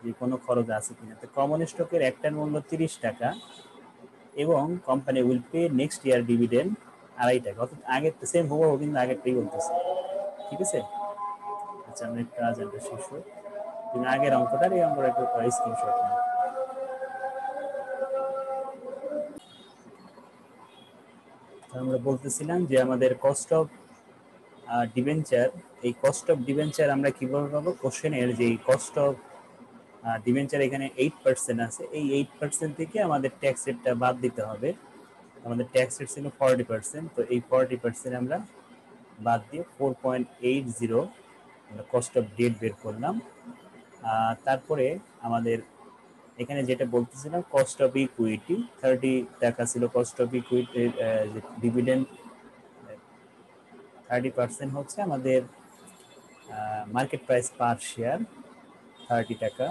যে কোনো খরচ আছে কিনা। তো কমন স্টকের একটার মূল্য 30 টাকা এবং company will pay next year dividend 2.5 টাকা, অর্থাৎ আগের সেম হবো, কিন্তু আগেরটাই বলতেছে, ঠিক আছে। আচ্ছা আমরা একটু আজানটা শেষ হোক, তুমি আগের অঙ্কটার এই অঙ্কটা একটু স্ক্রিনশট নাও। আমরা বলতেছিলাম যে আমাদের কস্ট অফ ডিবেঞ্চার, এই কস্ট অফ ডিবেঞ্চার আমরা কিভাবে পাবো, কোশ্চেনের যে কস্ট অফ ডিবেঞ্চার এখানে 8% আছে, এই 8% থেকে আমাদের ট্যাক্স রেটটা বাদ দিতে হবে। আমাদের ট্যাক্স রেট ছিল 40%, তো এই 40% আমরা বাদ দিয়ে 4.80 আমরা কস্ট অফ ডেট বের করলাম। তারপরে আমাদের এখানে যেটা বলতেছিলাম কস্ট অফ ইকুইটি 30 টাকা ছিল, কস্ট অফ ইকুইটি ডিভিডেন্ড 30% হচ্ছে আমাদের মার্কেট প্রাইস পার শেয়ার 30 টাকা।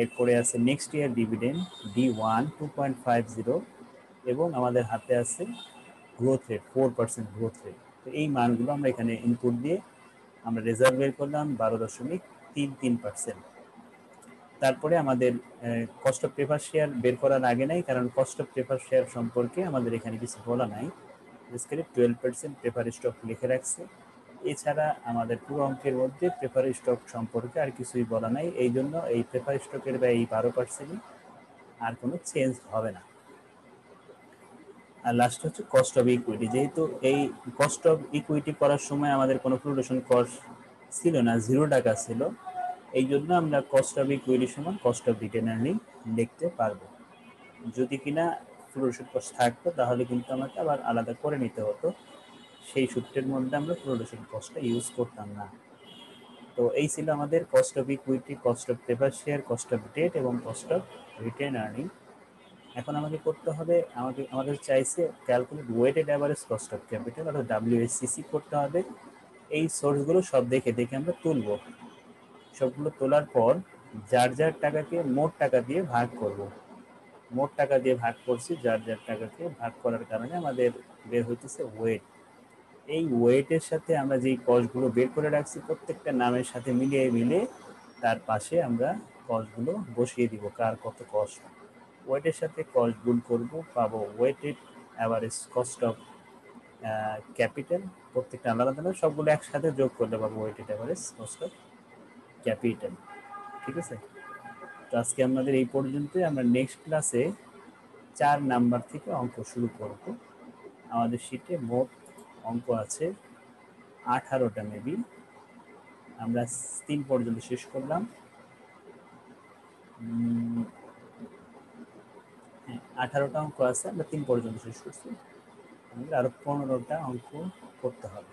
এরপরে আছে নেক্সট ইয়ার ডিভিডেন্ড D1 2.50 এবং আমাদের হাতে আছে গ্রোথ রেট 4% গ্রোথ রেট। তো এই মানগুলো আমরা এখানে ইনপুট দিয়ে আমরা রেজাল্ট বের করলাম 12.33%। তারপরে আমাদের কস্ট অফ প্রেফার শেয়ার বের করার আগে নাই, কারণ কস্ট অফ প্রেফার শেয়ার সম্পর্কে আমাদের এখানে কিছু বলা নাই, বেসিক্যালি 12% প্রেফার স্টক লিখে রাখছে। এছাড়া আমাদের পুরো অঙ্কের মধ্যে প্রেফার স্টক সম্পর্কে আর কিছুই বলা নাই, এই জন্য এই প্রেফার স্টকের ব্যয় এই 12%, আর কোনো চেঞ্জ হবে না। আর লাস্ট হচ্ছে কস্ট অফ ইকুইটি, যেহেতু এই কস্ট অফ ইকুইটি করার সময় আমাদের কোনো ফ্লুটেশন কস্ট ছিল না, 0 টাকা ছিল, এই জন্য আমরা কস্ট অফ ইকুইটি সমান কস্ট অফ রিটেন আর্নিং লিখতে পারবো। যদি কিনা প্রোডাকশন কস্ট থাকতো তাহলে কিন্তু আমাকে আবার আলাদা করে নিতে হতো, সেই সূত্রের মধ্যে আমরা প্রোডাকশন কস্টটা ইউজ করতাম না। তো এই ছিল আমাদের cost of equity, cost of prefer share, cost of debt এবং কস্ট অফ রিটেন আর্নিং। এখন আমাকে করতে হবে, আমাদের চাইছে calculate weighted average cost of capital অর্থাৎ WACC করতে হবে। এই সোর্সগুলো সব দেখে দেখে আমরা তুলব। সবগুলো তোলার পর যার যার টাকাকে মোট টাকা দিয়ে ভাগ করব। মোট টাকা দিয়ে ভাগ করছি, যার যার টাকাকে ভাগ করার কারণে আমাদের বের হইতেছে ওয়েট। এই ওয়েটের সাথে আমরা যেই কস্টগুলো বের করে রাখছি প্রত্যেকটা নামের সাথে মিলিয়ে তার পাশে আমরা কস্টগুলো বসিয়ে দিব, কার কত কস্ট। ওয়েটের সাথে কস্ট গুণ করব, পাবো weighted average cost of capital. প্রত্যেকটা আলাদা আলাদা, সবগুলো একসাথে যোগ করলে পাবো weighted average cost of capital. ঠিক আছে, তো আজকে আমাদের এই পর্যন্তই। আমরা নেক্সট ক্লাসে 4 নাম্বার থেকে অঙ্ক শুরু করব। আমাদের শিটে মোট অঙ্ক আছে 18টা মেবি, আমরা 3 পর্যন্ত শেষ করলাম। 18টা অঙ্ক আছে, আমরা 3 পর্যন্ত শেষ করছি, আমাদের আরো 15টা অঙ্ক করতে হবে।